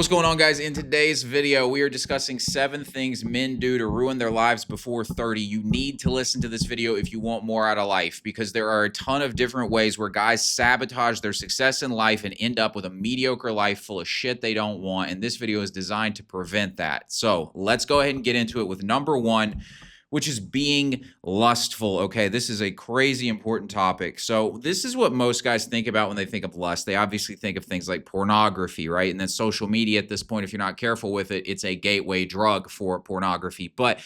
What's going on, guys? In today's video, we are discussing 7 things men do to ruin their lives before 30. You need to listen to this video if you want more out of life, because there are a ton of different ways where guys sabotage their success in life and end up with a mediocre life full of shit they don't want. And this video is designed to prevent that. So let's go ahead and get into it with number 1, which is being lustful. Okay, this is a crazy important topic. So this is what most guys think about when they think of lust. They obviously think of things like pornography, right? And then social media at this point, if you're not careful with it, it's a gateway drug for pornography. But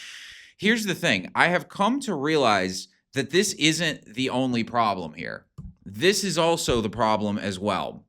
here's the thing. I have come to realize that this isn't the only problem here. This is also the problem as well.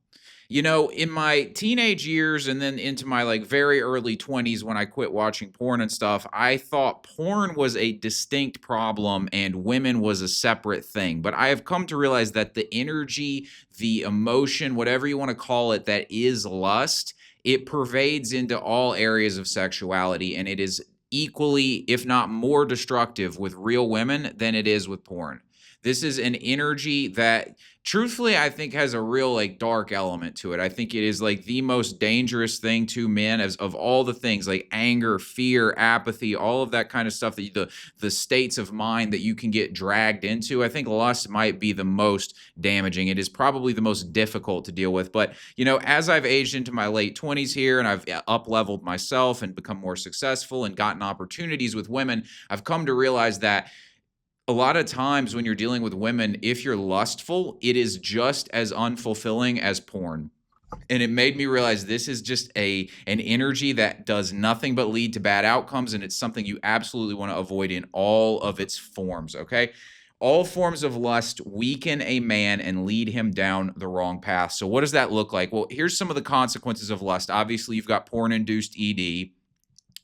You know, in my teenage years and then into my very early 20s when I quit watching porn and stuff, I thought porn was a distinct problem and women was a separate thing. But I have come to realize that the energy, the emotion, whatever you want to call it, that is lust, it pervades into all areas of sexuality, and it is equally, if not more destructive with real women than it is with porn. This is an energy that truthfully I think has a real dark element to it. I think it is the most dangerous thing to men as of all the things like anger, fear, apathy, all of that kind of stuff, that the states of mind that you can get dragged into. I think lust might be the most damaging. It is probably the most difficult to deal with. But, you know, as I've aged into my late 20s here and I've up-leveled myself and become more successful and gotten opportunities with women, I've come to realize that a lot of times when you're dealing with women, if you're lustful, it is just as unfulfilling as porn. And it made me realize this is just an energy that does nothing but lead to bad outcomes, and it's something you absolutely want to avoid in all of its forms, okay? All forms of lust weaken a man and lead him down the wrong path. So what does that look like? Well, here's some of the consequences of lust. Obviously, you've got porn-induced ED.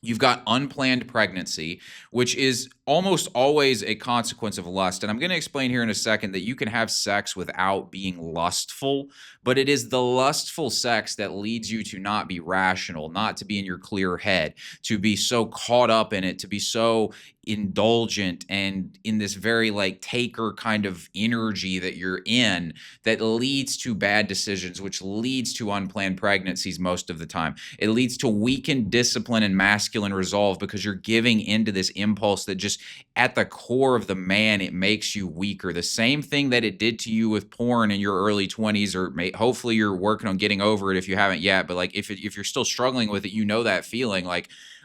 You've got unplanned pregnancy, which is almost always a consequence of lust. And I'm going to explain here in a second that you can have sex without being lustful, but it is the lustful sex that leads you to not be rational, not to be in your clear head, to be so caught up in it, to be so indulgent and in this very taker kind of energy that you're in, that leads to bad decisions, which leads to unplanned pregnancies most of the time. It leads to weakened discipline and masculine resolve because you're giving into this impulse that just at the core of the man, it makes you weaker. The same thing that it did to you with porn in your early 20s, or hopefully you're working on getting over it if you haven't yet. But if you're still struggling with it, you know that feeling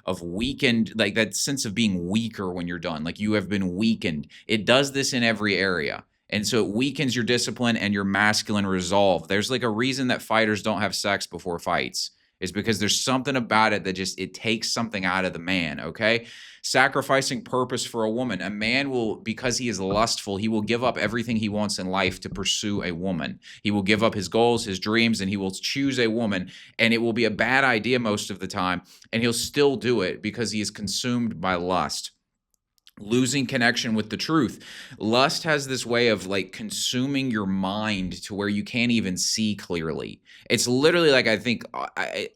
of weakened, that sense of being weaker when you're done, you have been weakened. It does this in every area. And so it weakens your discipline and your masculine resolve. There's a reason that fighters don't have sex before fights, is because there's something about it that it takes something out of the man, okay? Sacrificing purpose for a woman. A man will, because he is lustful, he will give up everything he wants in life to pursue a woman. He will give up his goals, his dreams, and he will choose a woman. And it will be a bad idea most of the time, and he'll still do it because he is consumed by lust. Losing connection with the truth. Lust has this way of consuming your mind to where you can't even see clearly. It's literally I think,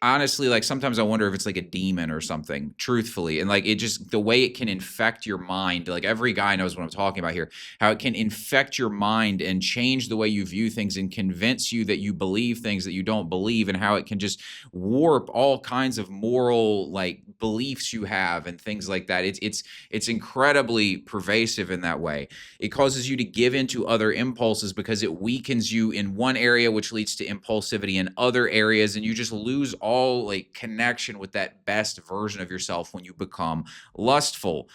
honestly, sometimes I wonder if it's a demon or something, truthfully. And it just, the way it can infect your mind, every guy knows what I'm talking about here, how it can infect your mind and change the way you view things and convince you that you believe things that you don't believe, and how it can just warp all kinds of moral beliefs you have and things like that. It's incredibly pervasive in that way. It causes you to give into other impulses because it weakens you in one area, which leads to impulsivity in other areas, and you just lose all connection with that best version of yourself when you become lustful.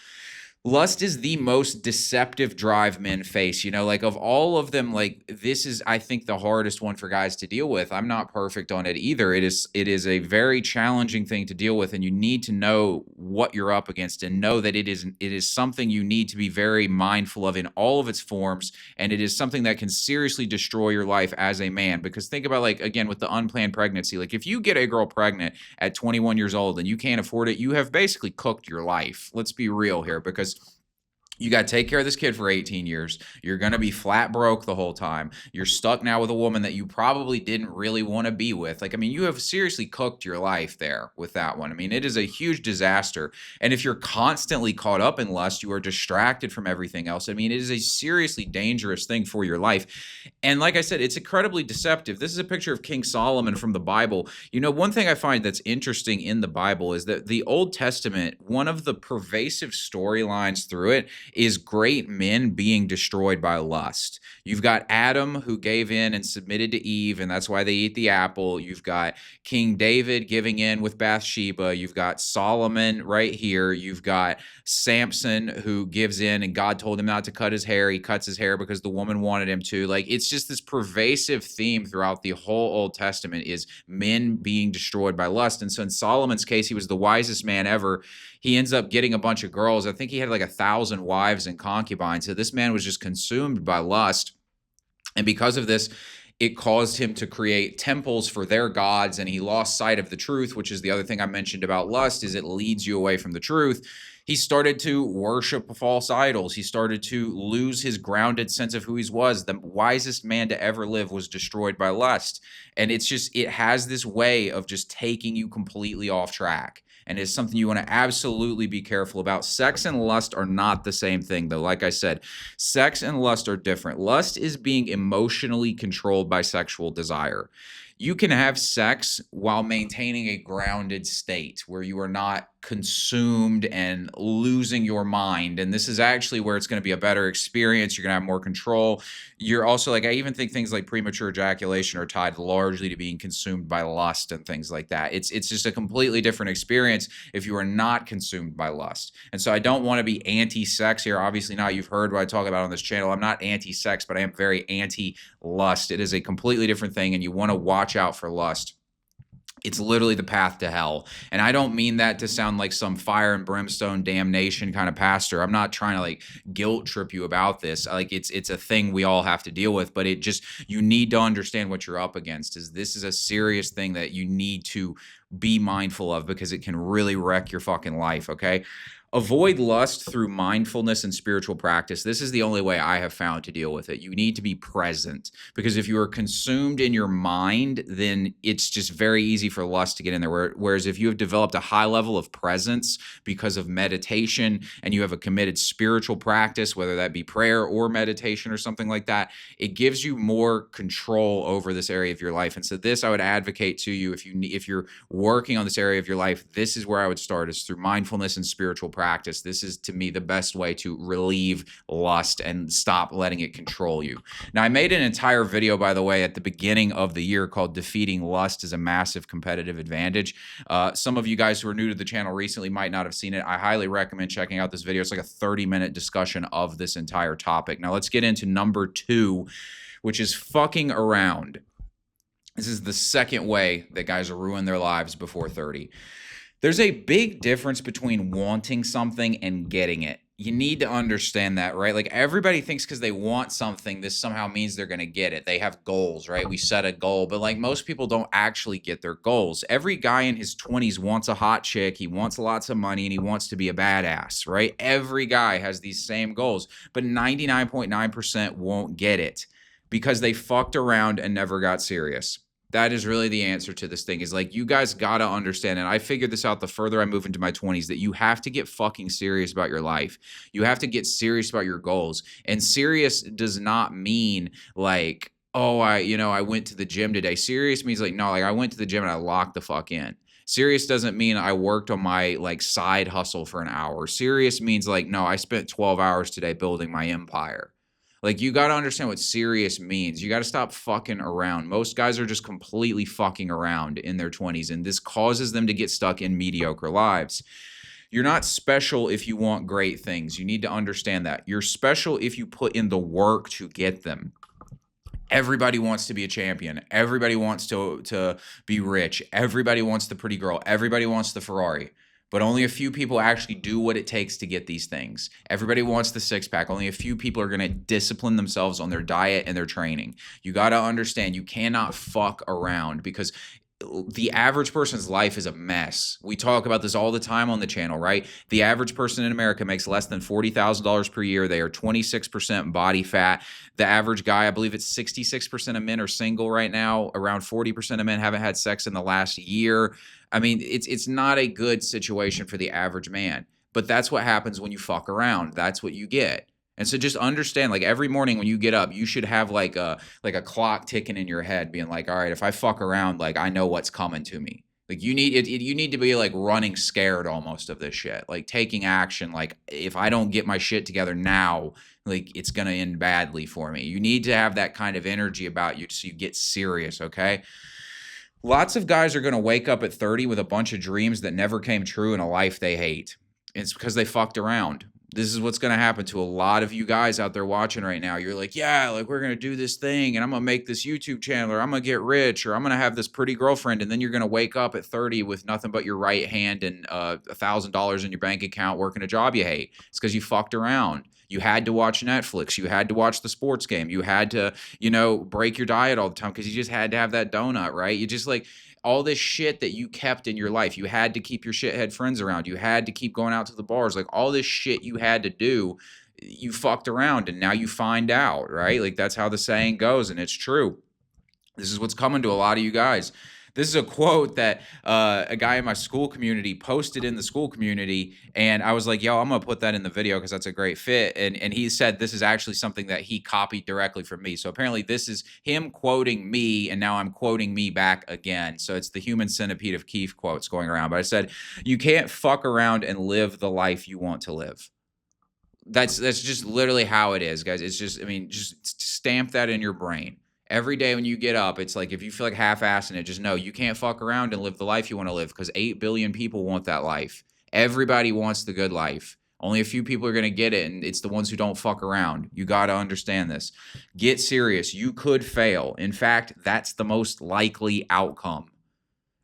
Lust is the most deceptive drive men face. You know, of all of them, this is, I think, the hardest one for guys to deal with. I'm not perfect on it either. It is a very challenging thing to deal with, and you need to know what you're up against and know that it is something you need to be very mindful of in all of its forms, and it is something that can seriously destroy your life as a man. Because think about, again, with the unplanned pregnancy, if you get a girl pregnant at 21 years old and you can't afford it, you have basically cooked your life. Let's be real here, because You got to take care of this kid for 18 years. You're going to be flat broke the whole time. You're stuck now with a woman that you probably didn't really want to be with. Like, I mean, you have seriously cooked your life there with that one. I mean, it is a huge disaster. And if you're constantly caught up in lust, you are distracted from everything else. I mean, it is a seriously dangerous thing for your life. And like I said, it's incredibly deceptive. This is a picture of King Solomon from the Bible. You know, one thing I find that's interesting in the Bible is that the Old Testament, one of the pervasive storylines through it is great men being destroyed by lust. You've got Adam, who gave in and submitted to Eve, and that's why they eat the apple. You've got King David giving in with Bathsheba. You've got Solomon right here. You've got Samson, who gives in, and God told him not to cut his hair. He cuts his hair because the woman wanted him to. Like, it's just this pervasive theme throughout the whole Old Testament is men being destroyed by lust. And so in Solomon's case, he was the wisest man ever. He ends up getting a bunch of girls. I think he had like 1,000 wives and concubines. So this man was just consumed by lust. And because of this, it caused him to create temples for their gods, and he lost sight of the truth, which is the other thing I mentioned about lust, is it leads you away from the truth. He started to worship false idols. He started to lose his grounded sense of who he was. The wisest man to ever live was destroyed by lust. And it's just, it has this way of just taking you completely off track. And it's something you want to absolutely be careful about. Sex and lust are not the same thing, though. Like I said, sex and lust are different. Lust is being emotionally controlled by sexual desire. You can have sex while maintaining a grounded state where you are not consumed and losing your mind. And this is actually where it's going to be a better experience. You're going to have more control. You're also like, I even think things like premature ejaculation are tied largely to being consumed by lust and things like that. It's just a completely different experience if you are not consumed by lust. And so I don't want to be anti-sex here. Obviously not. You've heard what I talk about on this channel. I'm not anti-sex, but I am very anti-lust. It is a completely different thing, and you want to watch out for lust. It's literally the path to hell. And I don't mean that to sound like some fire and brimstone damnation kind of pastor. I'm not trying to like guilt trip you about this. Like it's a thing we all have to deal with, but it just, you need to understand what you're up against. Is this is a serious thing that you need to be mindful of, because it can really wreck your fucking life, okay? Avoid lust through mindfulness and spiritual practice. This is the only way I have found to deal with it. You need to be present, because if you are consumed in your mind, then it's just very easy for lust to get in there. Whereas if you have developed a high level of presence because of meditation, and you have a committed spiritual practice, whether that be prayer or meditation or something like that, it gives you more control over this area of your life. And so this I would advocate to you, if you're working on this area of your life, this is where I would start, is through mindfulness and spiritual practice. This is, to me, the best way to relieve lust and stop letting it control you. Now, I made an entire video, by the way, at the beginning of the year called Defeating Lust is a Massive Competitive Advantage. Some of you guys who are new to the channel recently might not have seen it. I highly recommend checking out this video. It's like a 30-minute discussion of this entire topic. Now, let's get into number 2, which is fucking around. This is the second way that guys are ruining their lives before 30. There's a big difference between wanting something and getting it. You need to understand that, right? Like, everybody thinks because they want something, this somehow means they're going to get it. They have goals, right? We set a goal, but like most people don't actually get their goals. Every guy in his 20s wants a hot chick. He wants lots of money, and he wants to be a badass, right? Every guy has these same goals, but 99.9% won't get it because they fucked around and never got serious. That is really the answer to this thing, is like, you guys got to understand, and I figured this out the further I move into my 20s, that you have to get fucking serious about your life. You have to get serious about your goals. And serious does not mean like, oh, I went to the gym today. Serious means like, no, like I went to the gym and I locked the fuck in. Serious doesn't mean I worked on my like side hustle for an hour. Serious means like, no, I spent 12 hours today building my empire. Like, you got to understand what serious means. You got to stop fucking around. Most guys are just completely fucking around in their 20s, and this causes them to get stuck in mediocre lives. You're not special if you want great things. You need to understand that. You're special if you put in the work to get them. Everybody wants to be a champion. Everybody wants to be rich. Everybody wants the pretty girl. Everybody wants the Ferrari. But only a few people actually do what it takes to get these things. Everybody wants the six-pack. Only a few people are going to discipline themselves on their diet and their training. You got to understand, you cannot fuck around, because the average person's life is a mess. We talk about this all the time on the channel, right? The average person in America makes less than $40,000 per year. They are 26% body fat. The average guy, I believe it's 66% of men are single right now. Around 40% of men haven't had sex in the last year. I mean, it's not a good situation for the average man. But that's what happens when you fuck around. That's what you get. And so just understand, like every morning when you get up, you should have like a clock ticking in your head being like, all right, if I fuck around, like I know what's coming to me. Like you need it, you need to be like running scared almost of this shit, like taking action. Like if I don't get my shit together now, like it's going to end badly for me. You need to have that kind of energy about you so you get serious. Okay. Lots of guys are going to wake up at 30 with a bunch of dreams that never came true in a life they hate. It's because they fucked around. This is what's going to happen to a lot of you guys out there watching right now. You're like, yeah, like we're going to do this thing and I'm going to make this YouTube channel or I'm going to get rich or I'm going to have this pretty girlfriend. And then you're going to wake up at 30 with nothing but your right hand and $1,000 in your bank account working a job you hate. It's because you fucked around. You had to watch Netflix. You had to watch the sports game. You had to, break your diet all the time because you just had to have that donut, right? You just like all this shit that you kept in your life. You had to keep your shithead friends around. You had to keep going out to the bars. Like all this shit you had to do, you fucked around and now you find out, right? Like that's how the saying goes and it's true. This is what's coming to a lot of you guys. This is a quote that a guy in my school community posted in the school community. And I was like, yo, I'm going to put that in the video because that's a great fit. And he said this is actually something that he copied directly from me. So apparently this is him quoting me. And now I'm quoting me back again. So it's the human centipede of Keefe quotes going around. But I said, you can't fuck around and live the life you want to live. That's just literally how it is, guys. It's just, just stamp that in your brain. Every day when you get up, it's like if you feel like half-assing it, just know you can't fuck around and live the life you want to live because 8 billion people want that life. Everybody wants the good life. Only a few people are going to get it, and it's the ones who don't fuck around. You got to understand this. Get serious. You could fail. In fact, that's the most likely outcome.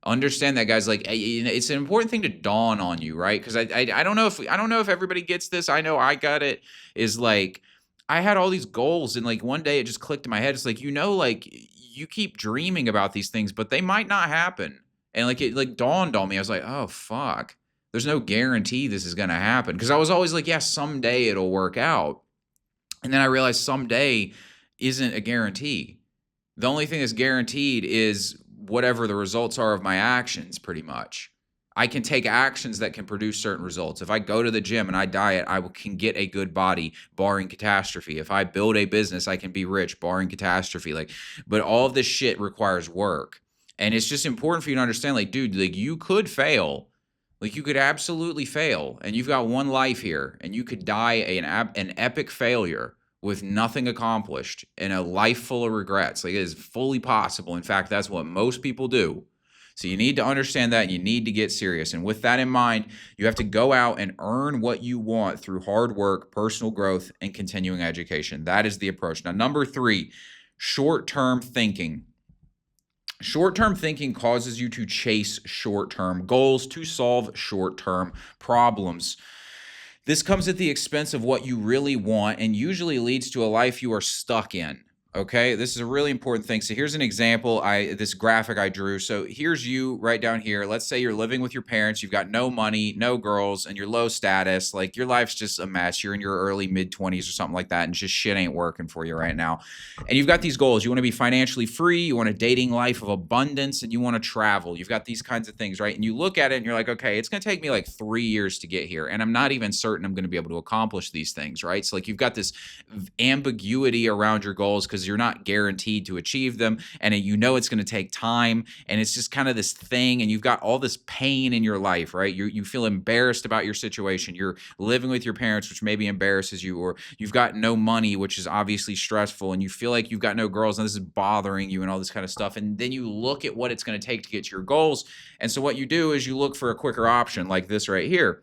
Understand that, guys. Like it's an important thing to dawn on you, right? Because I don't know if everybody gets this. I know I got it. Is like I had all these goals and like one day it just clicked in my head. It's like, like you keep dreaming about these things, but they might not happen. And like it like dawned on me. I was like, oh fuck. There's no guarantee this is going to happen. Because I was always like, yeah, someday it'll work out. And then I realized someday isn't a guarantee. The only thing that's guaranteed is whatever the results are of my actions, pretty much. I can take actions that can produce certain results. If I go to the gym and I diet, I can get a good body, barring catastrophe. If I build a business, I can be rich, barring catastrophe. But all of this shit requires work. And it's just important for you to understand, like, dude, like you could fail. Like you could absolutely fail. And you've got one life here. And you could die an epic failure with nothing accomplished and a life full of regrets. Like it is fully possible. In fact, that's what most people do. So you need to understand that and you need to get serious. And with that in mind, you have to go out and earn what you want through hard work, personal growth, and continuing education. That is the approach. Now, number 3, short-term thinking. Short-term thinking causes you to chase short-term goals to solve short-term problems. This comes at the expense of what you really want and usually leads to a life you are stuck in. Okay, this is a really important thing. So here's an example, this graphic I drew. So here's you right down here. Let's say you're living with your parents. You've got no money, no girls, and you're low status. Like your life's just a mess. You're in your early mid-20s or something like that, and just shit ain't working for you right now. And you've got these goals. You want to be financially free. You want a dating life of abundance, and you want to travel. You've got these kinds of things, right? And you look at it and you're like, okay, it's going to take me like 3 years to get here. And I'm not even certain I'm going to be able to accomplish these things, right? So like you've got this ambiguity around your goals because you're not guaranteed to achieve them, and it's going to take time, and it's just kind of this thing, and you've got all this pain in your life, right? You feel embarrassed about your situation. You're living with your parents, which maybe embarrasses you, or you've got no money, which is obviously stressful, and you feel like you've got no girls, and this is bothering you and all this kind of stuff, and then you look at what it's going to take to get to your goals, and so what you do is you look for a quicker option like this right here.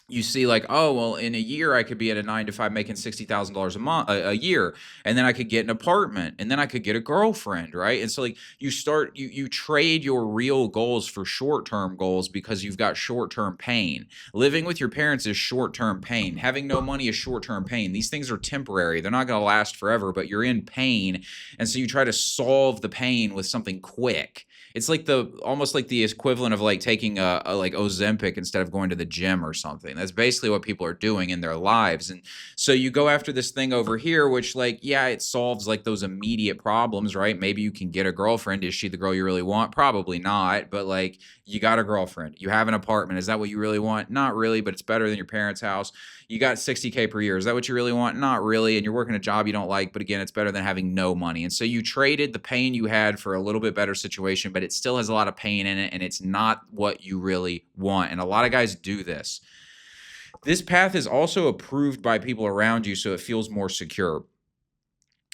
You see like, oh, well, in a year, I could be at a 9-to-5 making $60,000 a year. And then I could get an apartment and then I could get a girlfriend. Right. And so like you trade your real goals for short-term goals because you've got short-term pain. Living with your parents is short-term pain. Having no money is short-term pain. These things are temporary. They're not going to last forever, but you're in pain. And so you try to solve the pain with something quick. It's like almost like the equivalent of like taking a like Ozempic instead of going to the gym or something. That's basically what people are doing in their lives. And so you go after this thing over here, which like, yeah, it solves like those immediate problems, right? Maybe you can get a girlfriend. Is she the girl you really want? Probably not. But like, you got a girlfriend, you have an apartment. Is that what you really want? Not really, but it's better than your parents' house. You got 60K per year. Is that what you really want? Not really. And you're working a job you don't like, but again, it's better than having no money. And so you traded the pain you had for a little bit better situation, but it still has a lot of pain in it, and it's not what you really want. And a lot of guys do this. This path is also approved by people around you, so it feels more secure.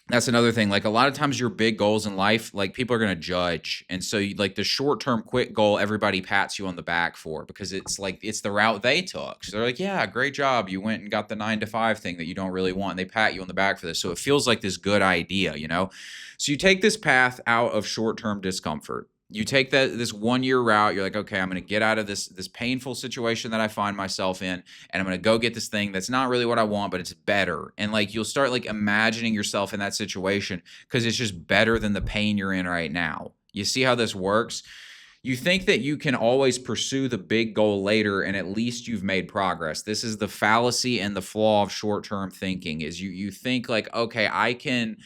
That's another thing. Like a lot of times your big goals in life, like people are going to judge. And so you, like the short-term quick goal, everybody pats you on the back for, because it's like, it's the route they took. So they're like, yeah, great job. You went and got the 9 to 5 thing that you don't really want. And they pat you on the back for this. So it feels like this good idea, you know? So you take this path out of short-term discomfort. You take this 1 year route. You're like, okay, I'm going to get out of this painful situation that I find myself in, and I'm going to go get this thing that's not really what I want, but it's better. And like, you'll start like imagining yourself in that situation because it's just better than the pain you're in right now. You see how this works? You think that you can always pursue the big goal later, and at least you've made progress. This is the fallacy and the flaw of short-term thinking, is you think like, okay, I can,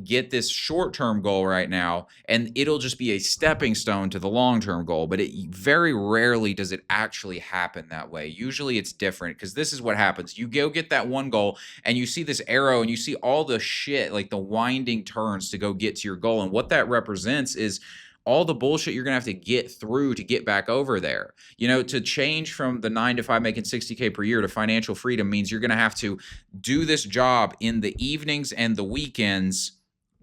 get this short-term goal right now, and it'll just be a stepping stone to the long-term goal. But it very rarely does it actually happen that way. Usually it's different, because this is what happens. You go get that one goal, and you see this arrow, and you see all the shit, like the winding turns to go get to your goal. And what that represents is all the bullshit you're going to have to get through to get back over there. To change from the 9 to 5 making 60K per year to financial freedom means you're going to have to do this job in the evenings and the weekends,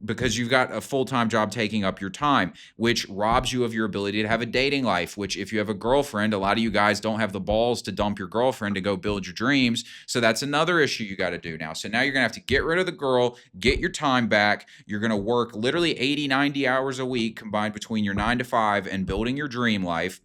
because you've got a full-time job taking up your time, which robs you of your ability to have a dating life, which if you have a girlfriend, a lot of you guys don't have the balls to dump your girlfriend to go build your dreams. So that's another issue you got to do now. So now you're going to have to get rid of the girl, get your time back. You're going to work literally 80, 90 hours a week combined between your 9 to 5 and building your dream life,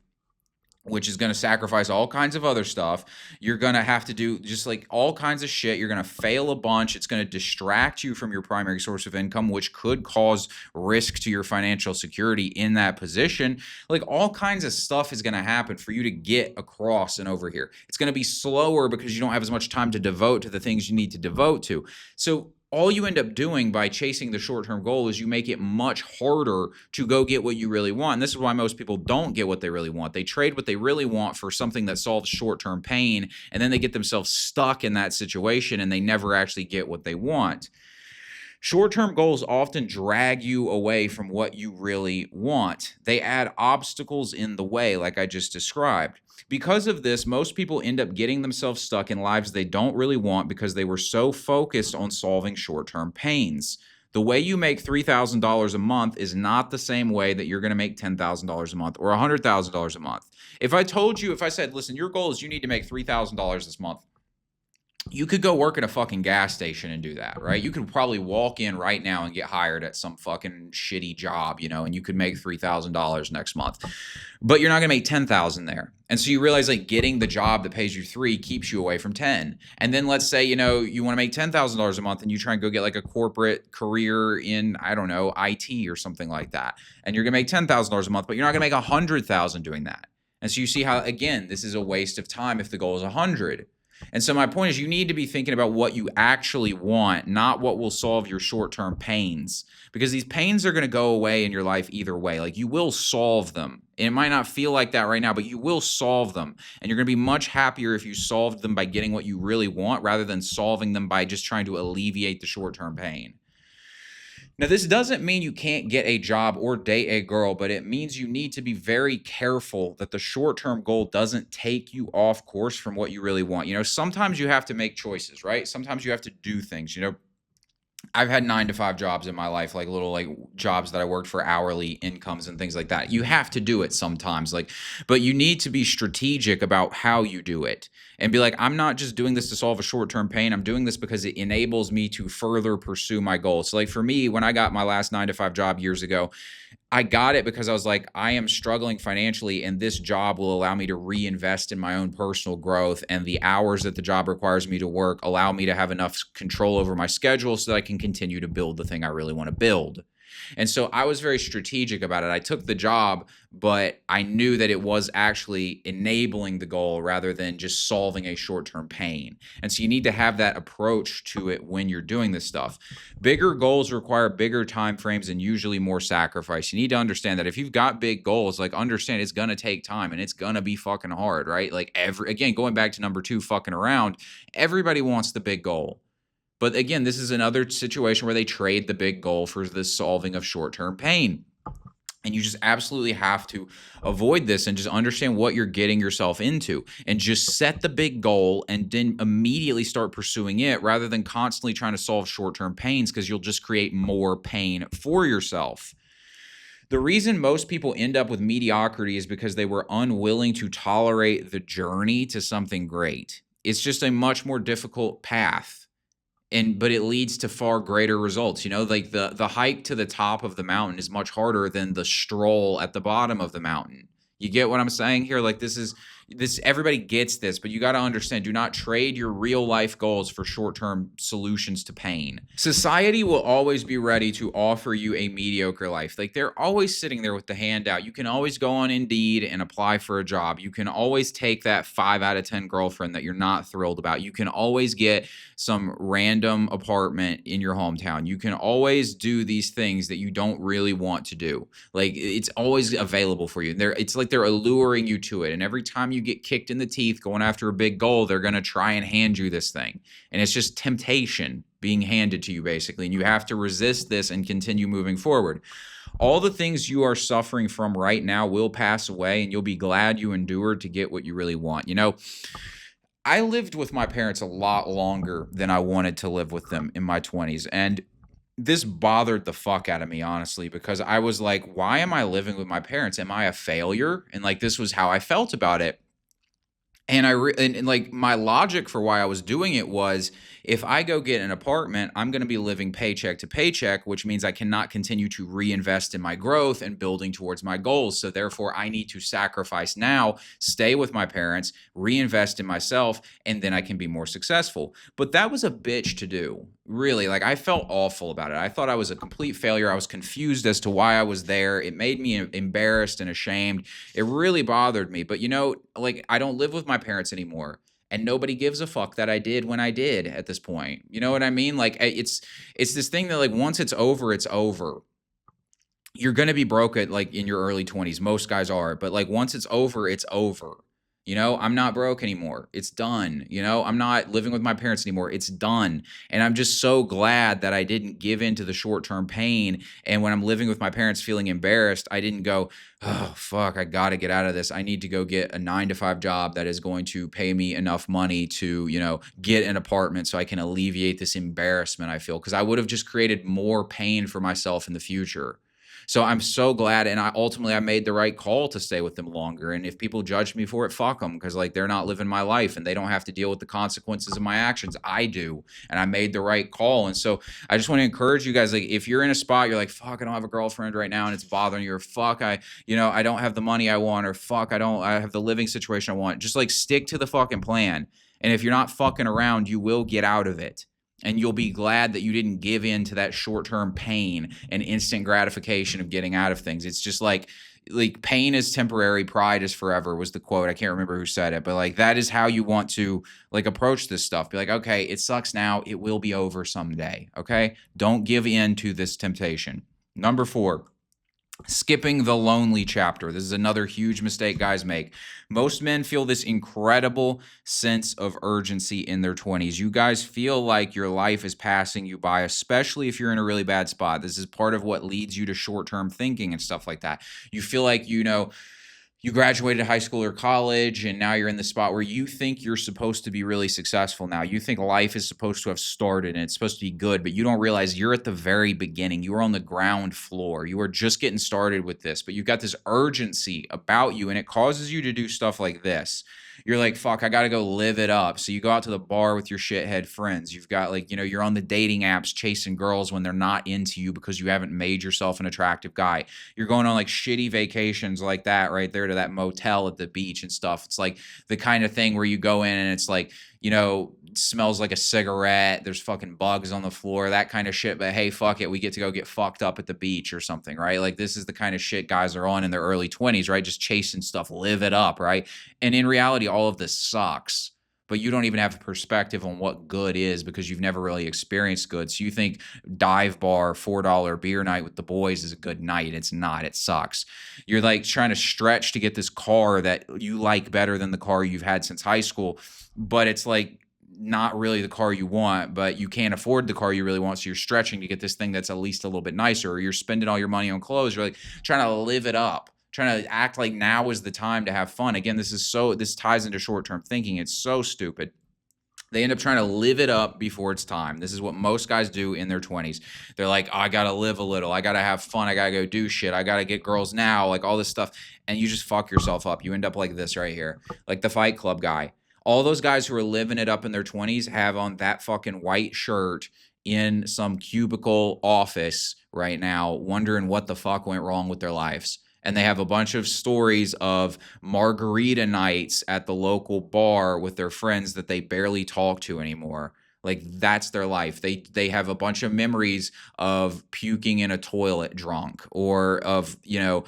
which is going to sacrifice all kinds of other stuff. You're going to have to do just like all kinds of shit. You're going to fail a bunch. It's going to distract you from your primary source of income, which could cause risk to your financial security in that position. Like all kinds of stuff is going to happen for you to get across and over here. It's going to be slower because you don't have as much time to devote to the things you need to devote to. So all you end up doing by chasing the short-term goal is you make it much harder to go get what you really want. And this is why most people don't get what they really want. They trade what they really want for something that solves short-term pain, and then they get themselves stuck in that situation and they never actually get what they want. Short-term goals often drag you away from what you really want. They add obstacles in the way, like I just described. Because of this, most people end up getting themselves stuck in lives they don't really want because they were so focused on solving short-term pains. The way you make $3,000 a month is not the same way that you're going to make $10,000 a month or $100,000 a month. If I said, listen, your goal is you need to make $3,000 this month, you could go work at a fucking gas station and do that, right? You could probably walk in right now and get hired at some fucking shitty job, and you could make $3,000 next month, but you're not going to make $10,000 there. And so you realize like getting the job that pays you 3 keeps you away from 10. And then let's say, you want to make $10,000 a month and you try and go get like a corporate career in, I don't know, IT or something like that. And you're going to make $10,000 a month, but you're not going to make $100,000 doing that. And so you see how, again, this is a waste of time if the goal is 100. And so my point is you need to be thinking about what you actually want, not what will solve your short-term pains, because these pains are going to go away in your life either way. Like you will solve them. It might not feel like that right now, but you will solve them. And you're going to be much happier if you solved them by getting what you really want rather than solving them by just trying to alleviate the short-term pain. Now, this doesn't mean you can't get a job or date a girl, but it means you need to be very careful that the short-term goal doesn't take you off course from what you really want. Sometimes you have to make choices, right? Sometimes you have to do things. I've had 9 to 5 jobs in my life, like little like jobs that I worked for hourly incomes and things like that. You have to do it sometimes, but you need to be strategic about how you do it and be like, I'm not just doing this to solve a short-term pain. I'm doing this because it enables me to further pursue my goals. So like for me, when I got my last 9 to 5 job years ago, I got it because I was like, I am struggling financially and this job will allow me to reinvest in my own personal growth, and the hours that the job requires me to work allow me to have enough control over my schedule so that I can continue to build the thing I really want to build. And so I was very strategic about it. I took the job, but I knew that it was actually enabling the goal rather than just solving a short-term pain. And so you need to have that approach to it when you're doing this stuff. Bigger goals require bigger time frames and usually more sacrifice. You need to understand that if you've got big goals, like understand it's going to take time and it's going to be fucking hard, right? Like again, going back to number 2, fucking around, everybody wants the big goal. But again, this is another situation where they trade the big goal for the solving of short-term pain. And you just absolutely have to avoid this and just understand what you're getting yourself into and just set the big goal and then immediately start pursuing it rather than constantly trying to solve short-term pains, because you'll just create more pain for yourself. The reason most people end up with mediocrity is because they were unwilling to tolerate the journey to something great. It's just a much more difficult path. But it leads to far greater results. Like the hike to the top of the mountain is much harder than the stroll at the bottom of the mountain. You get what I'm saying here? Like this everybody gets this, but you got to understand, do not trade your real life goals for short-term solutions to pain. Society will always be ready to offer you a mediocre life. Like they're always sitting there with the handout. You can always go on Indeed and apply for a job. You can always take that 5 out of 10 girlfriend that you're not thrilled about. You can always get some random apartment in your hometown. You can always do these things that you don't really want to do. Like it's always available for you. It's like they're alluring you to it. And every time you get kicked in the teeth going after a big goal, they're going to try and hand you this thing. And it's just temptation being handed to you, basically. And you have to resist this and continue moving forward. All the things you are suffering from right now will pass away, and you'll be glad you endured to get what you really want. I lived with my parents a lot longer than I wanted to live with them in my 20s. And this bothered the fuck out of me, honestly, because I was like, why am I living with my parents? Am I a failure? And like, this was how I felt about it. And and like my logic for why I was doing it was, if I go get an apartment, I'm going to be living paycheck to paycheck, which means I cannot continue to reinvest in my growth and building towards my goals. So therefore, I need to sacrifice now, stay with my parents, reinvest in myself, and then I can be more successful. But that was a bitch to do. Really, like I felt awful about it. I thought I was a complete failure. I was confused as to why I was there. It made me embarrassed and ashamed. It really bothered me. But like I don't live with my parents anymore. And nobody gives a fuck that I did when I did at this point. You know what I mean? Like it's this thing that like once it's over, it's over. You're going to be broke at like in your early 20s. Most guys are. But like once it's over, it's over. I'm not broke anymore. It's done. I'm not living with my parents anymore. It's done. And I'm just so glad that I didn't give in to the short-term pain. And when I'm living with my parents feeling embarrassed, I didn't go, oh, fuck, I got to get out of this. I need to go get a 9-to-5 job that is going to pay me enough money to, get an apartment so I can alleviate this embarrassment I feel. Because I would have just created more pain for myself in the future. So I'm so glad, and I made the right call to stay with them longer. And if people judge me for it, fuck them, because like they're not living my life and they don't have to deal with the consequences of my actions. I do, and I made the right call. And so I just want to encourage you guys, like if you're in a spot, you're like, fuck, I don't have a girlfriend right now, and it's bothering you, or fuck, I don't have the money I want, or fuck, I have the living situation I want. Just like stick to the fucking plan. And if you're not fucking around, you will get out of it. And you'll be glad that you didn't give in to that short-term pain and instant gratification of getting out of things. It's just like pain is temporary, pride is forever was the quote. I can't remember who said it, but like that is how you want to like approach this stuff. Be like, okay, it sucks now. It will be over someday. Okay. Don't give in to this temptation. Number 4. Skipping the lonely chapter. This is another huge mistake guys make. Most men feel this incredible sense of urgency in their 20s. You guys feel like your life is passing you by, especially if you're in a really bad spot. This is part of what leads you to short-term thinking and stuff like that. You feel like, you graduated high school or college, and now you're in the spot where you think you're supposed to be really successful now. You think life is supposed to have started and it's supposed to be good, but you don't realize you're at the very beginning. You are on the ground floor. You are just getting started with this, but you've got this urgency about you, and it causes you to do stuff like this. You're like, fuck, I got to go live it up. So you go out to the bar with your shithead friends. You've got like, you're on the dating apps chasing girls when they're not into you because you haven't made yourself an attractive guy. You're going on like shitty vacations like that right there to that motel at the beach and stuff. It's like the kind of thing where you go in and it's like, you know, it smells like a cigarette. There's fucking bugs on the floor, that kind of shit. But hey, fuck it. We get to go get fucked up at the beach or something, right? Like this is the kind of shit guys are on in their early 20s, right? Just chasing stuff, live it up, right? And in reality, all of this sucks. But you don't even have a perspective on what good is because you've never really experienced good. So you think dive bar, $4 beer night with the boys is a good night. It's not. It sucks. You're like trying to stretch to get this car that you like better than the car you've had since high school. But it's like not really the car you want, but you can't afford the car you really want. So you're stretching to get this thing that's at least a little bit nicer, or you're spending all your money on clothes. You're like trying to live it up, trying to act like now is the time to have fun. Again, this ties into short-term thinking. It's so stupid. They end up trying to live it up before it's time. This is what most guys do in their 20s. They're like, oh, I got to live a little. I got to have fun. I got to go do shit. I got to get girls now, like all this stuff. And you just fuck yourself up. You end up like this right here, like the Fight Club guy. All those guys who are living it up in their 20s have on that fucking white shirt in some cubicle office right now, wondering what the fuck went wrong with their lives. And they have a bunch of stories of margarita nights at the local bar with their friends that they barely talk to anymore. Like that's their life. They have a bunch of memories of puking in a toilet drunk, or of, you know,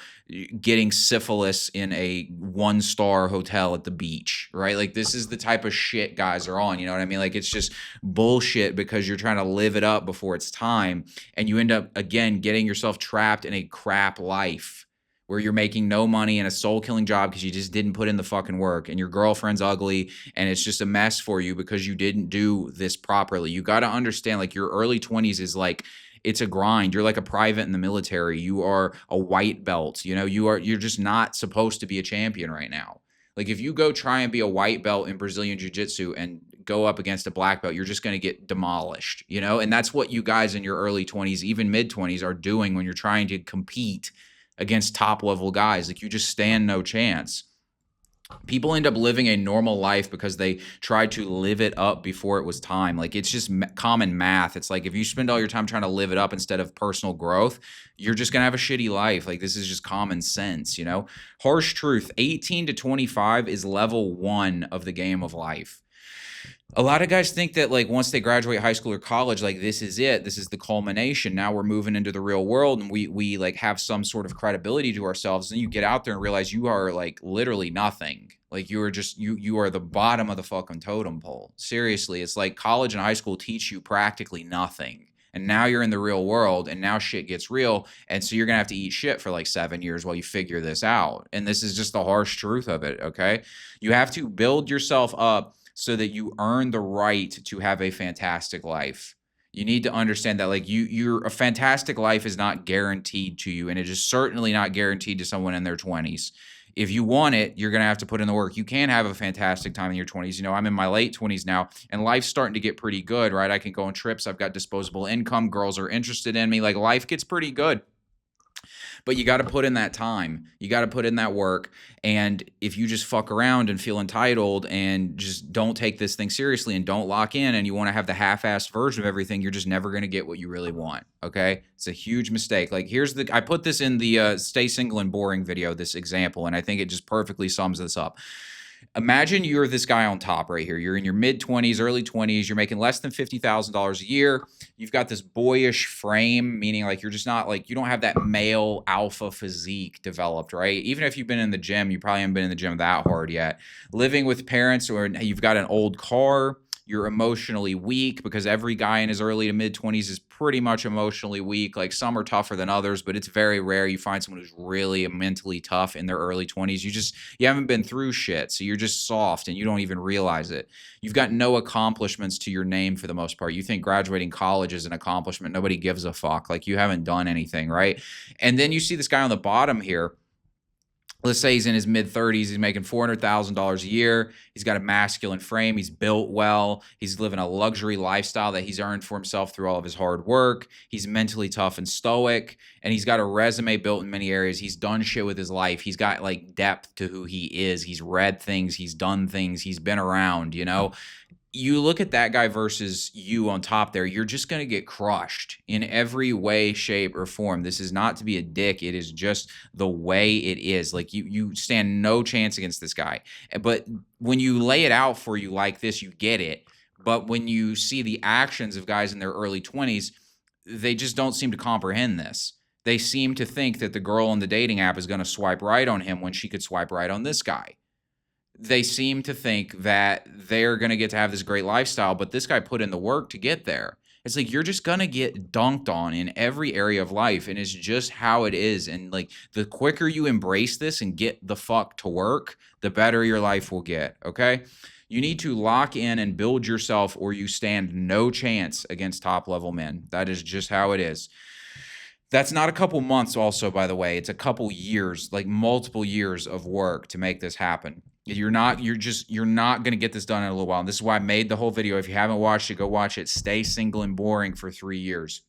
getting syphilis in a 1-star hotel at the beach, right? Like this is the type of shit guys are on, you know what I mean? Like it's just bullshit because you're trying to live it up before it's time, and you end up again getting yourself trapped in a crap life where you're making no money in a soul-killing job because you just didn't put in the fucking work, and your girlfriend's ugly, and it's just a mess for you because you didn't do this properly. You got to understand, like, your early 20s is like, it's a grind. You're like a private in the military. You are a white belt. You know, you're just not supposed to be a champion right now. Like, if you go try and be a white belt in Brazilian Jiu-Jitsu and go up against a black belt, you're just going to get demolished, you know? And that's what you guys in your early 20s, even mid-20s, are doing when you're trying to compete against top level guys. Like you just stand no chance. People end up living a normal life because they tried to live it up before it was time. Like it's just common math. It's like if you spend all your time trying to live it up instead of personal growth, you're just going to have a shitty life. Like this is just common sense, you know? Harsh truth, 18 to 25 is level 1 of the game of life. A lot of guys think that like once they graduate high school or college, like this is it. This is the culmination. Now we're moving into the real world, and we like have some sort of credibility to ourselves. And you get out there and realize you are like literally nothing. Like you are just you are the bottom of the fucking totem pole. Seriously, it's like college and high school teach you practically nothing. And now you're in the real world, and now shit gets real. And so you're going to have to eat shit for like 7 years while you figure this out. And this is just the harsh truth of it, okay? You have to build yourself up so that you earn the right to have a fantastic life. You need to understand that like a fantastic life is not guaranteed to you, and it is certainly not guaranteed to someone in their 20s. If you want it, you're going to have to put in the work. You can have a fantastic time in your 20s. You know, I'm in my late 20s now, and life's starting to get pretty good, right? I can go on trips. I've got disposable income. Girls are interested in me. Like life gets pretty good. But you got to put in that time. You got to put in that work. And if you just fuck around and feel entitled and just don't take this thing seriously and don't lock in, and you want to have the half-assed version of everything, you're just never going to get what you really want. Okay? It's a huge mistake. Like I put this in the Stay Single and Boring video, this example, and I think it just perfectly sums this up. Imagine you're this guy on top right here. You're in your mid-20s, early 20s. You're making less than $50,000 a year. You've got this boyish frame, meaning like you're just not like, you don't have that male alpha physique developed, right? Even if you've been in the gym, you probably haven't been in the gym that hard yet. Living with parents, or you've got an old car. You're emotionally weak, because every guy in his early to mid-20s is pretty much emotionally weak. Like some are tougher than others, but it's very rare you find someone who's really mentally tough in their early 20s. You haven't been through shit, so you're just soft and you don't even realize it. You've got no accomplishments to your name for the most part. You think graduating college is an accomplishment. Nobody gives a fuck. Like you haven't done anything, right? And then you see this guy on the bottom here. Let's say he's in his mid-30s. He's making $400,000 a year. He's got a masculine frame. He's built well. He's living a luxury lifestyle that he's earned for himself through all of his hard work. He's mentally tough and stoic, and he's got a resume built in many areas. He's done shit with his life. He's got like depth to who he is. He's read things. He's done things. He's been around, you know. you look at that guy versus you on top there, you're just going to get crushed in every way, shape, or form. This is not to be a dick. It is just the way it is. Like you stand no chance against this guy. But when you lay it out for you like this, you get it. But when you see the actions of guys in their early 20s, they just don't seem to comprehend this. They seem to think that the girl on the dating app is going to swipe right on him when she could swipe right on this guy. They seem to think that they're going to get to have this great lifestyle, but this guy put in the work to get there. It's like you're just going to get dunked on in every area of life, and it's just how it is. And like the quicker you embrace this and get the fuck to work, the better your life will get, okay? You need to lock in and build yourself, or you stand no chance against top-level men. That is just how it is. That's not a couple months also, by the way. It's a couple years, like multiple years of work to make this happen. You're not going to get this done in a little while. And this is why I made the whole video. If you haven't watched it, go watch it. Stay single and boring for 3 years.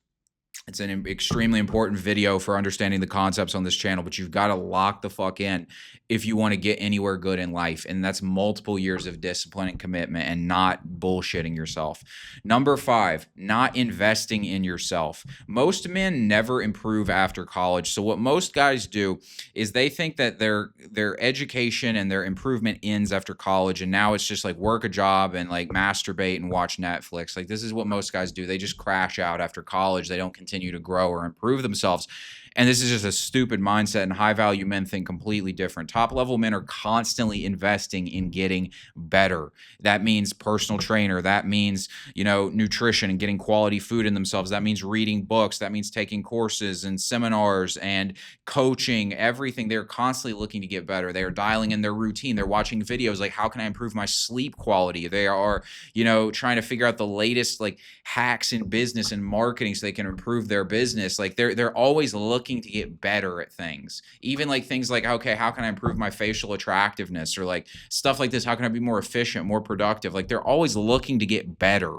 It's an extremely important video for understanding the concepts on this channel, but you've got to lock the fuck in if you want to get anywhere good in life. And that's multiple years of discipline and commitment and not bullshitting yourself. Number 5, not investing in yourself. Most men never improve after college. So what most guys do is they think that their education and their improvement ends after college. And now it's just like work a job and like masturbate and watch Netflix. Like this is what most guys do. They just crash out after college. They don't continue to grow or improve themselves. And this is just a stupid mindset, and high-value men think completely different. Top-level men are constantly investing in getting better. That means personal trainer. That means, nutrition and getting quality food in themselves. That means reading books. That means taking courses and seminars and coaching, everything. They're constantly looking to get better. They are dialing in their routine. They're watching videos like, how can I improve my sleep quality? They are, trying to figure out the latest like hacks in business and marketing so they can improve their business. Like they're always looking to get better at things. Even like things like, okay, how can I improve my facial attractiveness, or like stuff like this? How can I be more efficient, more productive? Like they're always looking to get better.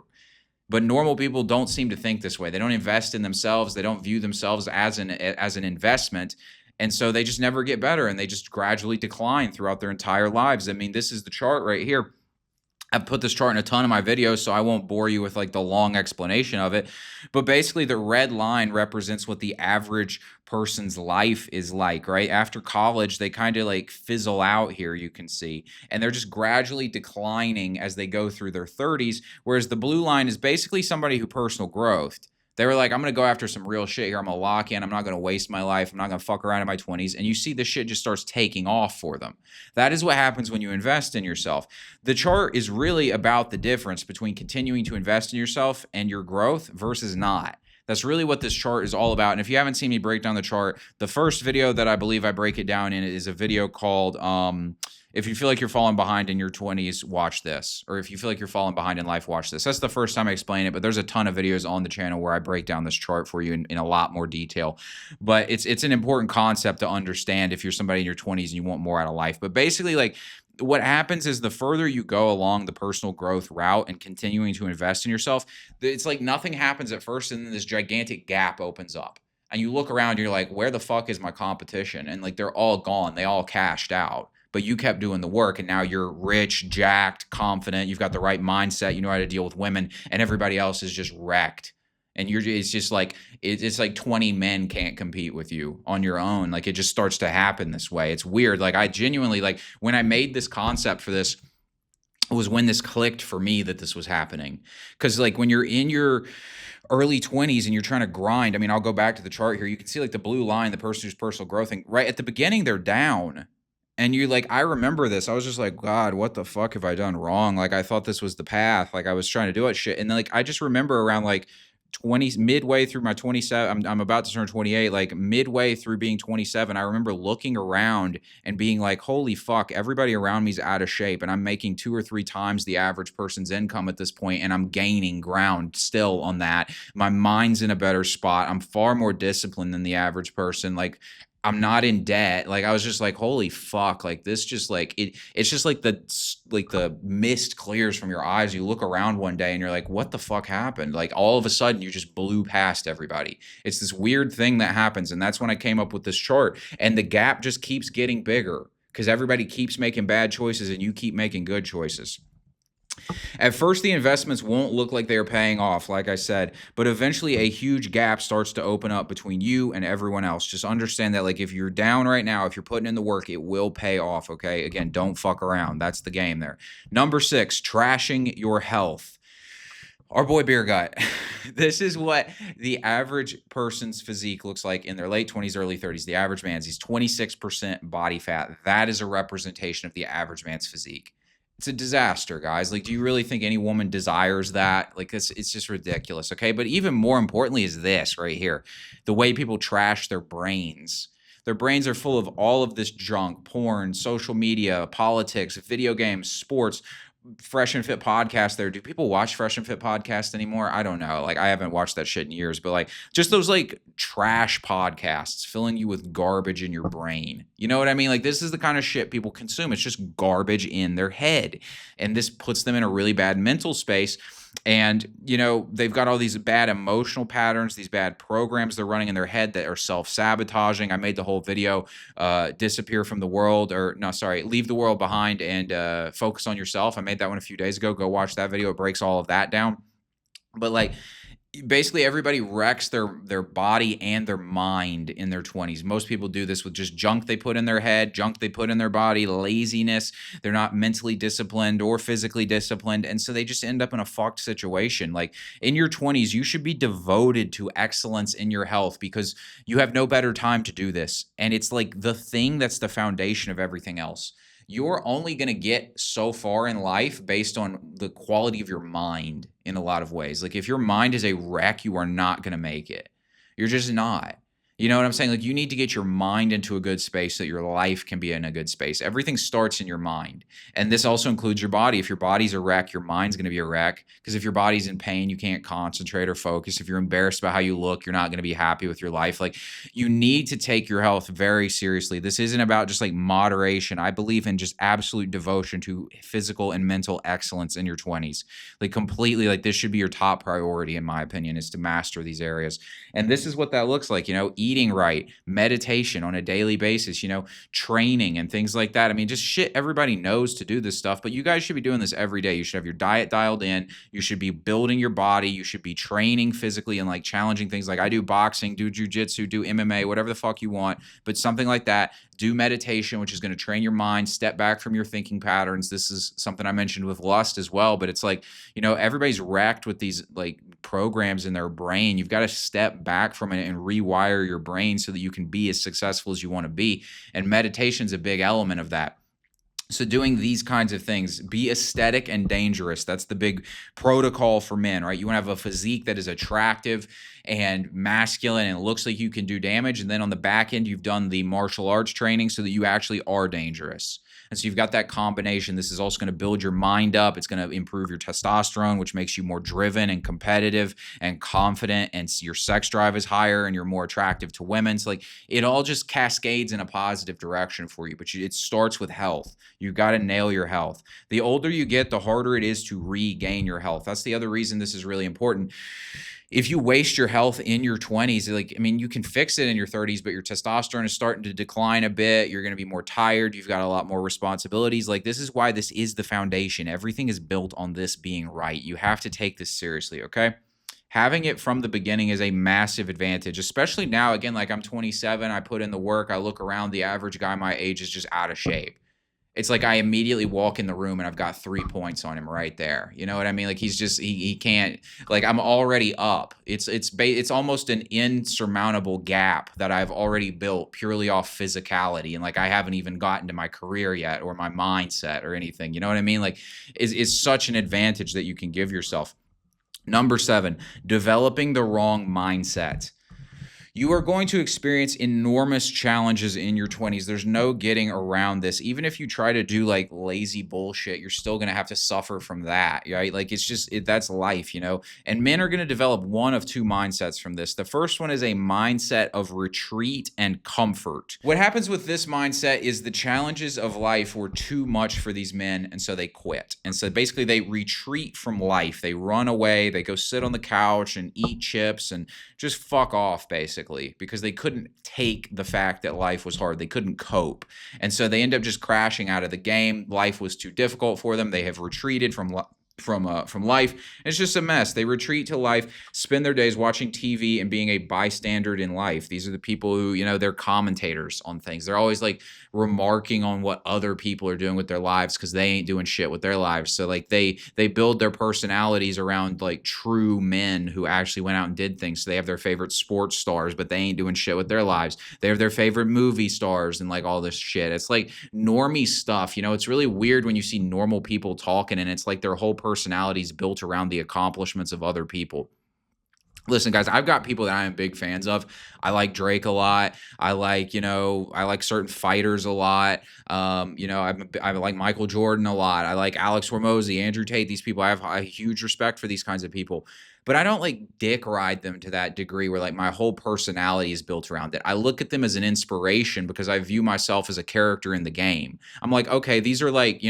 But normal people don't seem to think this way. They don't invest in themselves. They don't view themselves as an investment. And so they just never get better, and they just gradually decline throughout their entire lives. I mean, this is the chart right here. I've put this chart in a ton of my videos, so I won't bore you with like the long explanation of it. But basically, the red line represents what the average person's life is like, right? After college, they kind of like fizzle out here, you can see. And they're just gradually declining as they go through their 30s, whereas the blue line is basically somebody who personal growth. They were like, I'm going to go after some real shit here. I'm going to lock in. I'm not going to waste my life. I'm not going to fuck around in my 20s. And you see the shit just starts taking off for them. That is what happens when you invest in yourself. The chart is really about the difference between continuing to invest in yourself and your growth versus not. That's really what this chart is all about. And if you haven't seen me break down the chart, the first video that I believe I break it down in is a video called if you feel like you're falling behind in your 20s, watch this. Or if you feel like you're falling behind in life, watch this. That's the first time I explain it, but there's a ton of videos on the channel where I break down this chart for you in a lot more detail. But it's an important concept to understand if you're somebody in your 20s and you want more out of life. But basically, like, what happens is the further you go along the personal growth route and continuing to invest in yourself, it's like nothing happens at first, and then this gigantic gap opens up. And you look around, you're like, where the fuck is my competition? And like, they're all gone. They all cashed out. But you kept doing the work, and now you're rich, jacked, confident. You've got the right mindset. You know how to deal with women, and everybody else is just wrecked. And it's just like, it's like 20 men can't compete with you on your own. Like, it just starts to happen this way. It's weird. Like, I genuinely, like, when I made this concept for this, it was when this clicked for me that this was happening. Because like when you're in your early 20s and you're trying to grind, I mean, I'll go back to the chart here. You can see like the blue line, the person who's personal growth, and right at the beginning, they're down. And you like, I remember this. I was just like, God, what the fuck have I done wrong? Like, I thought this was the path. Like, I was trying to do it shit. And then, like, I just remember around like midway through my 27, I'm about to turn 28, like midway through being 27, I remember looking around and being like, holy fuck, everybody around me's out of shape. And I'm making 2 or 3 times the average person's income at this point, and I'm gaining ground still on that. My mind's in a better spot. I'm far more disciplined than the average person. Like, I'm not in debt. Like, I was just like, holy fuck, like this just like it's just like the mist clears from your eyes. You look around one day and you're like, what the fuck happened? Like, all of a sudden you just blew past everybody. It's this weird thing that happens. And that's when I came up with this chart, and the gap just keeps getting bigger because everybody keeps making bad choices and you keep making good choices. At first, the investments won't look like they are paying off, like I said, but eventually a huge gap starts to open up between you and everyone else. Just understand that, like, if you're down right now, if you're putting in the work, it will pay off, okay? Again, don't fuck around. That's the game there. Number 6, trashing your health. Our boy Beer Gut. This is what the average person's physique looks like in their late 20s, early 30s. The average man's, he's 26% body fat. That is a representation of the average man's physique. It's a disaster, guys. Like, do you really think any woman desires that? Like, it's just ridiculous, okay? But even more importantly is this right here. The way people trash their brains. Their brains are full of all of this junk, porn, social media, politics, video games, sports. Fresh and Fit podcast there. Do people watch Fresh and Fit podcast anymore? I don't know. Like, I haven't watched that shit in years, but like, just those like trash podcasts filling you with garbage in your brain. You know what I mean? Like, this is the kind of shit people consume. It's just garbage in their head. And this puts them in a really bad mental space. And, you know, they've got all these bad emotional patterns, these bad programs they're running in their head that are self-sabotaging. I made the whole video, disappear from the world, or no, sorry, leave the world behind and focus on yourself. I made that one a few days ago. Go watch that video. It breaks all of that down. But like, basically everybody wrecks their body and their mind in their 20s. Most people do this with just junk they put in their head, junk they put in their body, laziness. They're not mentally disciplined or physically disciplined, and so they just end up in a fucked situation. Like, in your 20s, you should be devoted to excellence in your health because you have no better time to do this. And it's like the thing that's the foundation of everything else. You're only going to get so far in life based on the quality of your mind in a lot of ways. Like, if your mind is a wreck, you are not going to make it. You're just not. You know what I'm saying? Like, you need to get your mind into a good space so that your life can be in a good space. Everything starts in your mind. And this also includes your body. If your body's a wreck, your mind's going to be a wreck. Because if your body's in pain, you can't concentrate or focus. If you're embarrassed about how you look, you're not going to be happy with your life. Like, you need to take your health very seriously. This isn't about just like moderation. I believe in just absolute devotion to physical and mental excellence in your 20s. Like, completely, like, this should be your top priority, in my opinion, is to master these areas. And this is what that looks like, you know, eating right, meditation on a daily basis, you know, training and things like that. I mean, just shit everybody knows to do this stuff, but you guys should be doing this every day. You should have your diet dialed in. You should be building your body. You should be training physically and like challenging things. Like, I do boxing, do jujitsu, do MMA, whatever the fuck you want, but something like that. Do meditation, which is going to train your mind, step back from your thinking patterns. This is something I mentioned with lust as well, but it's like, you know, everybody's wrecked with these like programs in their brain. You've got to step back from it and rewire your brain so that you can be as successful as you want to be. And meditation is a big element of that. So doing these kinds of things, be aesthetic and dangerous. That's the big protocol for men, right? You want to have a physique that is attractive and masculine and looks like you can do damage. And then on the back end, you've done the martial arts training so that you actually are dangerous. And so you've got that combination. This is also going to build your mind up. It's going to improve your testosterone, which makes you more driven and competitive and confident. And your sex drive is higher and you're more attractive to women. So like, it all just cascades in a positive direction for you. But it starts with health. You've got to nail your health. The older you get, the harder it is to regain your health. That's the other reason this is really important. If you waste your health in your 20s, like, I mean, you can fix it in your 30s, but your testosterone is starting to decline a bit. You're going to be more tired. You've got a lot more responsibilities. Like, this is why this is the foundation. Everything is built on this being right. You have to take this seriously, okay? Having it from the beginning is a massive advantage, especially now. Again, like, I'm 27. I put in the work. I look around. The average guy my age is just out of shape. It's like I immediately walk in the room and I've got 3 points on him right there. You know what I mean? Like, he's just, he can't, like, I'm already up. It's almost an insurmountable gap that I've already built purely off physicality. And like, I haven't even gotten to my career yet or my mindset or anything. You know what I mean? Like, it's such an advantage that you can give yourself. Number 7, developing the wrong mindset. You are going to experience enormous challenges in your 20s. There's no getting around this. Even if you try to do like lazy bullshit, you're still going to have to suffer from that, right? Like, it's just, that's life, you know? And men are going to develop one of two mindsets from this. The first one is a mindset of retreat and comfort. What happens with this mindset is the challenges of life were too much for these men, and so they quit. And so basically they retreat from life. They run away. They go sit on the couch and eat chips and just fuck off, basically, because they couldn't take the fact that life was hard. They couldn't cope. And so they end up just crashing out of the game. Life was too difficult for them. They have retreated from from life. It's just a mess. They retreat to life, spend their days watching TV and being a bystander in life. These are the people who, they're commentators on things. They're always like remarking on what other people are doing with their lives because they ain't doing shit with their lives. So like they build their personalities around like true men who actually went out and did things. So they have their favorite sports stars, but they ain't doing shit with their lives. They have their favorite movie stars and like all this shit. It's like normie stuff. It's really weird when you see normal people talking and it's like their whole personality is built around the accomplishments of other people. Listen, guys, I've got people that I am big fans of. I like Drake a lot. I like certain fighters a lot. I like Michael Jordan a lot. I like Alex Hormozy, Andrew Tate. These people, I have a huge respect for these kinds of people. But I don't like dick ride them to that degree where like my whole personality is built around it. I look at them as an inspiration because I view myself as a character in the game. I'm like, okay, these are like,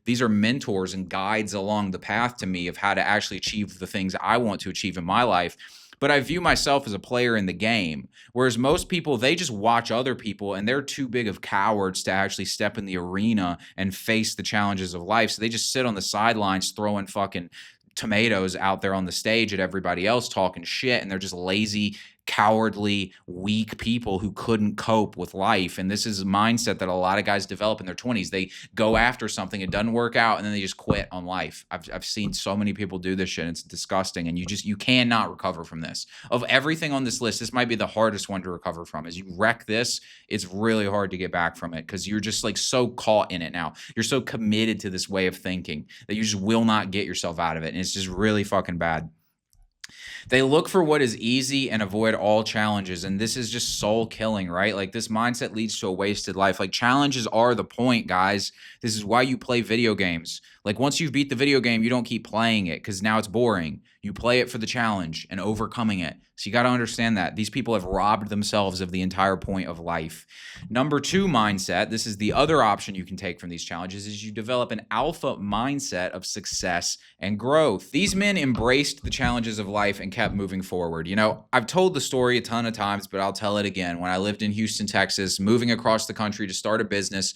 these are mentors and guides along the path to me of how to actually achieve the things I want to achieve in my life. But I view myself as a player in the game. Whereas most people, they just watch other people and they're too big of cowards to actually step in the arena and face the challenges of life. So they just sit on the sidelines throwing fucking tomatoes out there on the stage at everybody else talking shit, and they're just lazy, cowardly, weak people who couldn't cope with life. And this is a mindset that a lot of guys develop in their 20s. They go after something, it doesn't work out, and then they just quit on life. I've seen so many people do this shit. It's disgusting, and you cannot recover from this. Of everything on this list, this might be the hardest one to recover from. As you wreck this, it's really hard to get back from it because you're just like so caught in it now. You're so committed to this way of thinking that you just will not get yourself out of it, and it's just really fucking bad. They look for what is easy and avoid all challenges. And this is just soul killing, right? Like this mindset leads to a wasted life. Like challenges are the point, guys. This is why you play video games. Like once you've beat the video game, you don't keep playing it because now it's boring. You play it for the challenge and overcoming it. So you got to understand that. These people have robbed themselves of the entire point of life. Number 2 mindset, this is the other option you can take from these challenges, is you develop an alpha mindset of success and growth. These men embraced the challenges of life and kept moving forward. I've told the story a ton of times, but I'll tell it again. When I lived in Houston, Texas, moving across the country to start a business,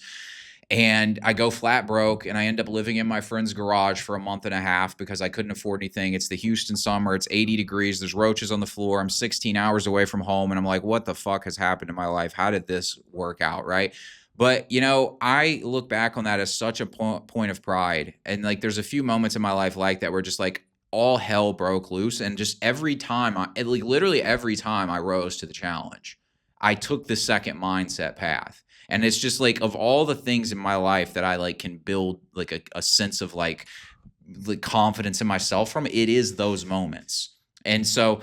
and I go flat broke and I end up living in my friend's garage for a month and a half because I couldn't afford anything. It's the Houston summer. It's 80 degrees. There's roaches on the floor. I'm 16 hours away from home. And I'm like, what the fuck has happened in my life? How did this work out? Right. But, I look back on that as such a point of pride. And like, there's a few moments in my life like that where just like all hell broke loose. And just literally every time I rose to the challenge, I took the second mindset path. And it's just like of all the things in my life that I like can build like a sense of like confidence in myself from, it is those moments. And so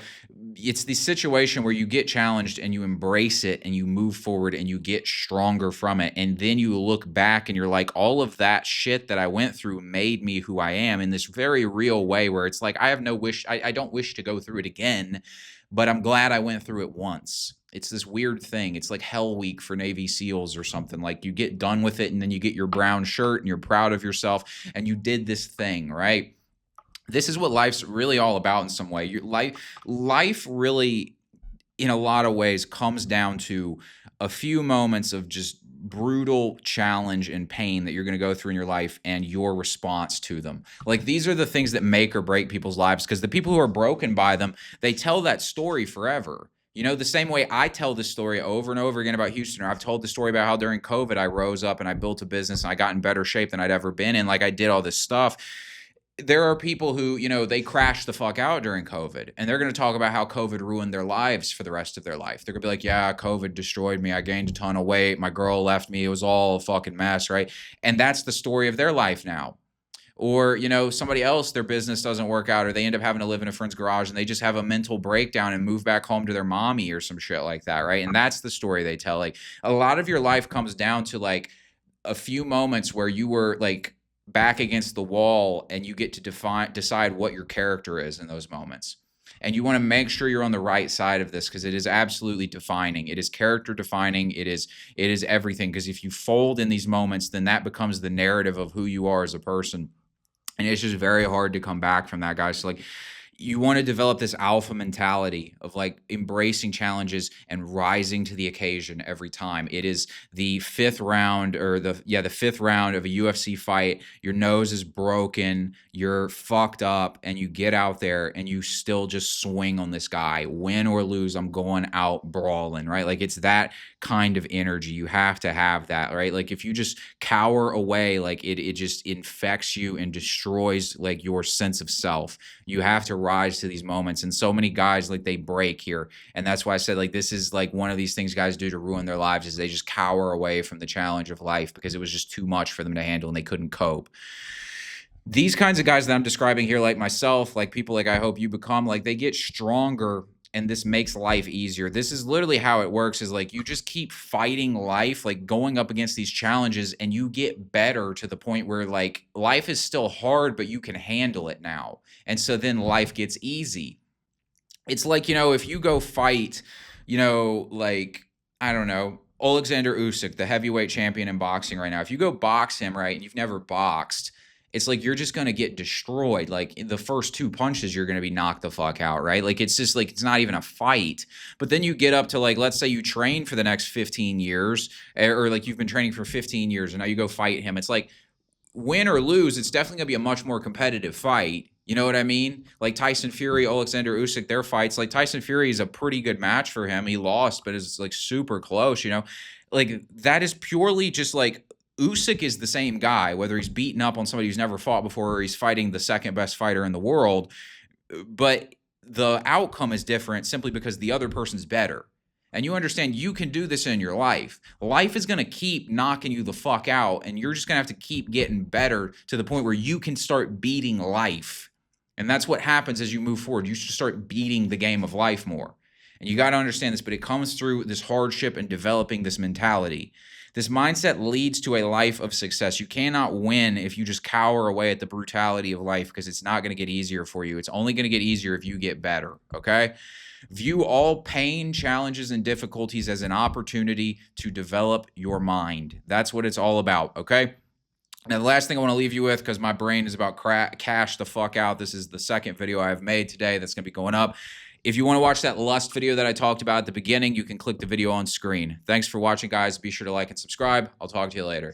it's the situation where you get challenged and you embrace it and you move forward and you get stronger from it. And then you look back and you're like, all of that shit that I went through made me who I am in this very real way where it's like, I don't wish to go through it again, but I'm glad I went through it once. It's this weird thing. It's like Hell Week for Navy SEALs or something. Like you get done with it and then you get your brown shirt and you're proud of yourself and you did this thing, right? This is what life's really all about in some way. Your life really, in a lot of ways, comes down to a few moments of just brutal challenge and pain that you're going to go through in your life and your response to them. Like these are the things that make or break people's lives, because the people who are broken by them, they tell that story forever. The same way I tell this story over and over again about Houston, or I've told the story about how during COVID, I rose up and I built a business and I got in better shape than I'd ever been in. Like I did all this stuff. There are people who, they crashed the fuck out during COVID, and they're going to talk about how COVID ruined their lives for the rest of their life. They're going to be like, yeah, COVID destroyed me. I gained a ton of weight. My girl left me. It was all a fucking mess, right? And that's the story of their life now. Or, somebody else, their business doesn't work out, or they end up having to live in a friend's garage and they just have a mental breakdown and move back home to their mommy or some shit like that, right? And that's the story they tell. Like a lot of your life comes down to like a few moments where you were like back against the wall and you get to decide what your character is in those moments. And you want to make sure you're on the right side of this because it is absolutely defining. It is character defining. It is everything. Because if you fold in these moments, then that becomes the narrative of who you are as a person. And it's just very hard to come back from that, guys. So like, You want to develop this alpha mentality of like embracing challenges and rising to the occasion every time. It is the fifth round or the fifth round of a UFC fight. Your nose is broken, you're fucked up, and you get out there and you still just swing on this guy. Win or lose, I'm going out brawling, right? Like it's that kind of energy. You have to have that, right? Like if you just cower away, like it just infects you and destroys like your sense of self. You have to rise to these moments, and so many guys like they break here, and that's why I said like this is like one of these things guys do to ruin their lives is they just cower away from the challenge of life because it was just too much for them to handle and they couldn't cope. These kinds of guys that I'm describing here, like myself, like people like I hope you become, like they get stronger and this makes life easier. This is literally how it works is like you just keep fighting life, like going up against these challenges, and you get better to the point where like life is still hard, but you can handle it now. And so then life gets easy. It's like, if you go fight, like, I don't know, Alexander Usyk, the heavyweight champion in boxing right now. If you go box him, right, and you've never boxed, it's like you're just going to get destroyed. Like in the first two punches, you're going to be knocked the fuck out, right? Like it's just like it's not even a fight. But then you get up to like, let's say you train for the next 15 years, or like you've been training for 15 years and now you go fight him. It's like win or lose, it's definitely going to be a much more competitive fight. You know what I mean? Like Tyson Fury, Alexander Usyk, their fights. Like Tyson Fury is a pretty good match for him. He lost, but it's like super close, Like that is purely just like Usyk is the same guy, whether he's beaten up on somebody who's never fought before or he's fighting the second best fighter in the world. But the outcome is different simply because the other person's better. And you understand you can do this in your life. Life is going to keep knocking you the fuck out, and you're just going to have to keep getting better to the point where you can start beating life. And that's what happens as you move forward. You should start beating the game of life more. And you got to understand this, but it comes through this hardship and developing this mentality. This mindset leads to a life of success. You cannot win if you just cower away at the brutality of life because it's not going to get easier for you. It's only going to get easier if you get better, okay? View all pain, challenges, and difficulties as an opportunity to develop your mind. That's what it's all about, okay? Now, the last thing I want to leave you with, because my brain is about cash the fuck out. This is the second video I've made today that's going to be going up. If you want to watch that lust video that I talked about at the beginning, you can click the video on screen. Thanks for watching, guys. Be sure to like and subscribe. I'll talk to you later.